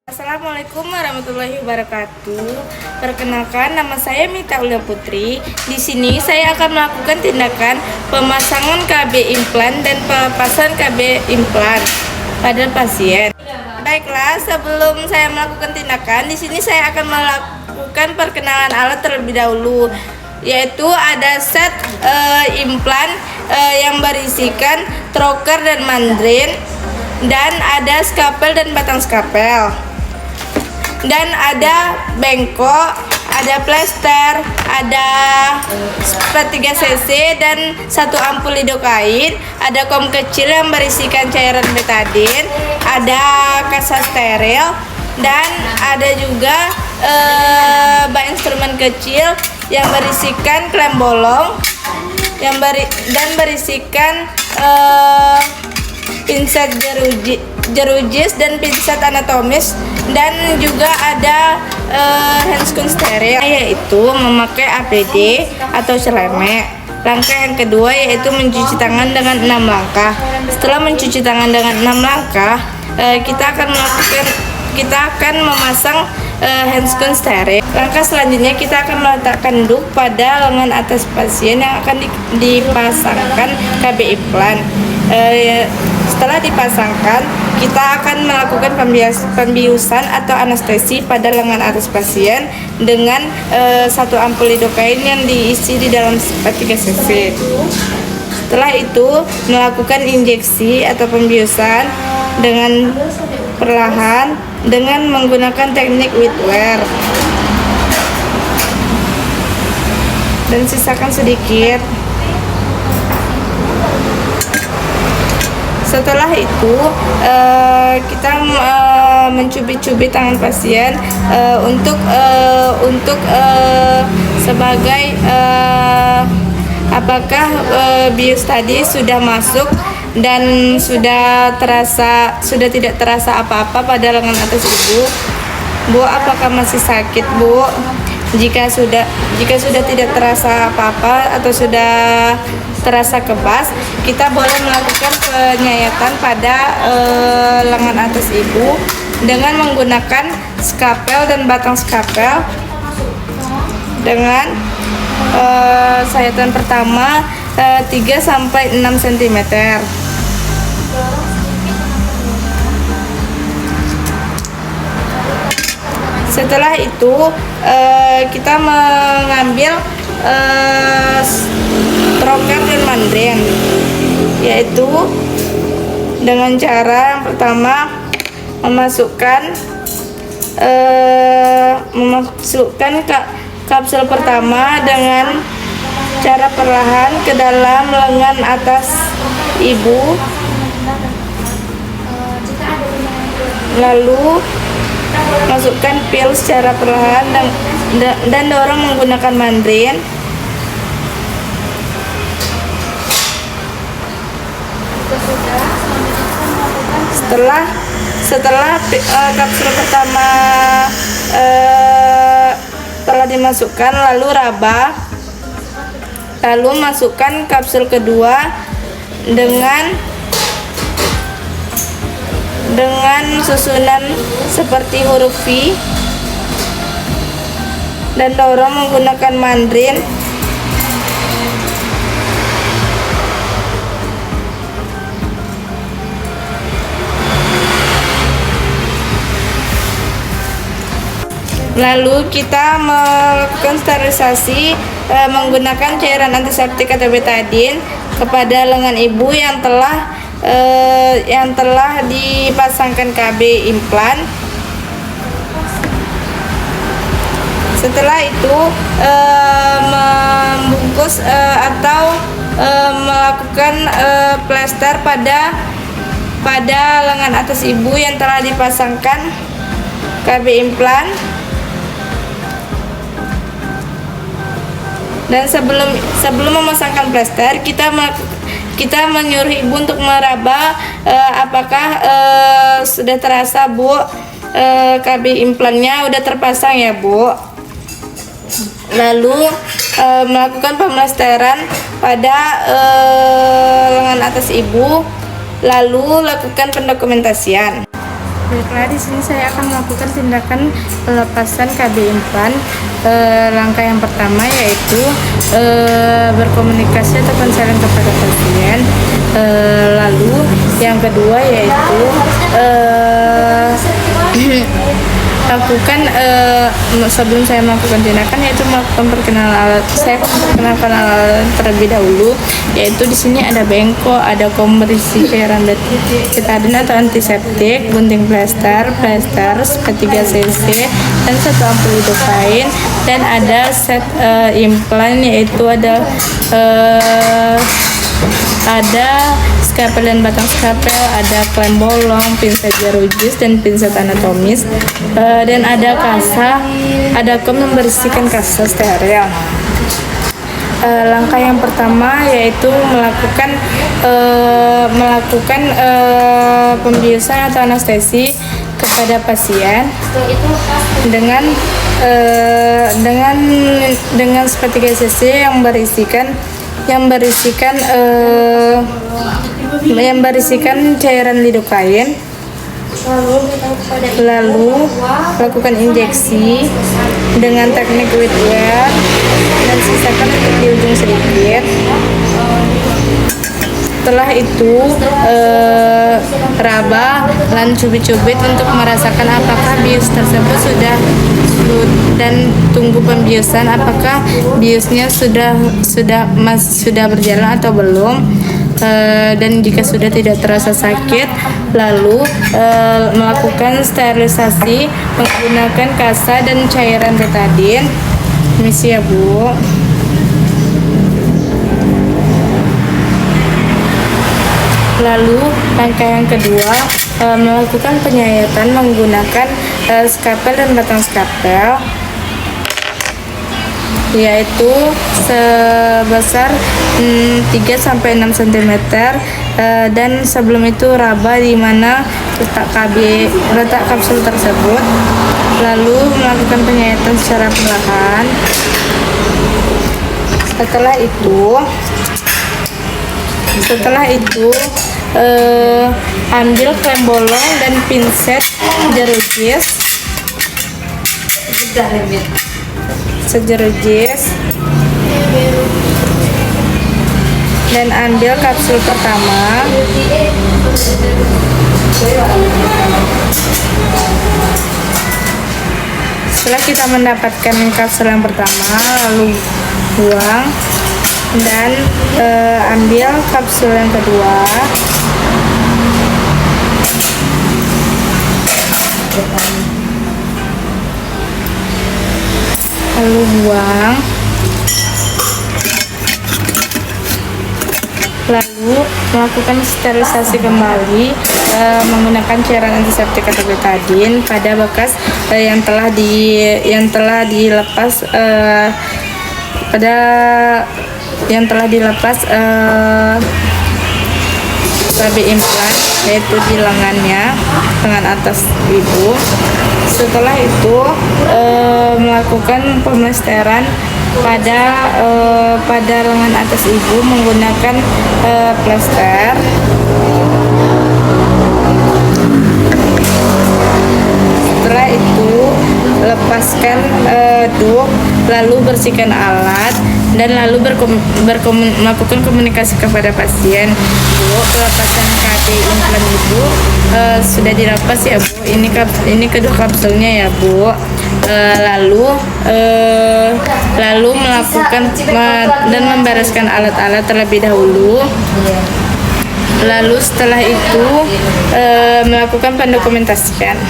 Assalamualaikum warahmatullahi wabarakatuh. Perkenalkan, nama saya Mita Ulia Putri. Di sini saya akan melakukan tindakan pemasangan KB implan dan pelepasan KB implan pada pasien. Baiklah, sebelum saya melakukan tindakan, di sini saya akan melakukan perkenalan alat terlebih dahulu, yaitu ada set implan yang berisikan troker dan mandrin, dan ada skapel dan batang skapel, dan ada bengkok, ada plester, ada 3 cc dan 1 ampul lidokain, ada kom kecil yang berisikan cairan betadin, ada kasa steril, dan ada juga bak instrumen kecil yang berisikan klem bolong dan berisikan pinset jerujis dan pinset anatomis, dan juga ada handscoon steril, yaitu memakai APD atau celemek. Langkah yang kedua yaitu mencuci tangan dengan 6 langkah. Setelah mencuci tangan dengan 6 langkah, kita akan memasang handscoon steril. Langkah selanjutnya kita akan meletakkan duk pada lengan atas pasien yang akan dipasangkan KB implan. Setelah dipasangkan, kita akan melakukan pembiusan atau anestesi pada lengan atas pasien dengan 1 ampul lidokain yang diisi di dalam 3 cc. Setelah itu, melakukan injeksi atau pembiusan dengan perlahan dengan menggunakan teknik whitware, dan sisakan sedikit. Setelah itu kita mencubit-cubit tangan pasien untuk sebagai apakah bius tadi sudah masuk dan sudah tidak terasa apa-apa pada lengan atas ibu. Bu, apakah masih sakit, Bu? Jika sudah tidak terasa apa-apa atau sudah terasa kebas, kita boleh melakukan penyayatan pada lengan atas ibu dengan menggunakan skapel dan batang skapel dengan sayatan pertama 3-6 cm. Setelah itu kita mengambil troker dan mandrin, yaitu dengan cara yang pertama memasukkan kapsul pertama dengan cara perlahan ke dalam lengan atas ibu, lalu masukkan pil secara perlahan dan dorong menggunakan mandrin. Setelah kapsul pertama telah dimasukkan, lalu raba, lalu masukkan kapsul kedua dengan susunan seperti huruf V, dan dorong menggunakan mandrin. Lalu kita melakukan sterilisasi menggunakan cairan antiseptik atau betadin kepada lengan ibu yang telah dipasangkan KB implan. Setelah itu membungkus atau melakukan plester pada lengan atas ibu yang telah dipasangkan KB implan. Dan sebelum memasangkan plester, kita menyuruh ibu untuk meraba apakah sudah terasa, Bu, KB implannya udah terpasang ya, Bu. Lalu melakukan pemlesteran pada lengan atas ibu, lalu lakukan pendokumentasian. Baiklah, di sini saya akan melakukan tindakan pelepasan KB implan. Langkah yang pertama yaitu berkomunikasi atau konseling kepada pasien. Lalu yang kedua yaitu lakukan sebelum saya melakukan tindakan yaitu melakukan perkenalan alat. Saya akan memperkenalkan alat terlebih dahulu, yaitu di sini ada bengko, ada kompresi cairan betadine atau antiseptik, gunting plester, P3cc dan 1 ampul lidocaine, dan ada set implan yaitu ada skapel dan batang skapel, ada klem bolong, pinset jerujis dan pinset anatomis, dan ada kasa, ada membersihkan kasa steril. Langkah yang pertama yaitu melakukan pembiusan atau anestesi kepada pasien dengan P3cc yang berisikan cairan lidocaine. Lalu lakukan injeksi dengan teknik whitware dan sisakan untuk di ujung sedikit. Setelah itu raba dan cubit-cubit untuk merasakan apakah bius tersebut dan tunggu pembiusan apakah biusnya sudah berjalan atau belum. Dan jika sudah tidak terasa sakit, lalu melakukan sterilisasi menggunakan kasa dan cairan betadine. Permisi ya Bu. Lalu langkah yang kedua melakukan penyayatan menggunakan skapel dan batang skapel, yaitu sebesar 3-6 cm, dan sebelum itu raba di mana letak kapsul tersebut, lalu melakukan penyayatan secara perlahan. Setelah itu ambil klem bolong dan pinset jerujis dan ambil kapsul pertama. Setelah kita mendapatkan kapsul yang pertama, lalu buang dan ambil kapsul yang kedua. Lalu buang. Lalu melakukan sterilisasi kembali menggunakan cairan antiseptik atau betadine pada bekas yang telah dilepas KB implan, yaitu di lengan atas ibu. Setelah itu melakukan pemlesteran pada lengan atas ibu menggunakan plester. Setelah itu lepaskan duk, lalu bersihkan alat dan lalu melakukan komunikasi kepada pasien. Bu, pelepasan KB implan ibu sudah dilepas ya Bu. Ini kedua kapsulnya ya Bu. Lalu melakukan dan membereskan alat-alat terlebih dahulu. Lalu setelah itu melakukan pendokumentasian.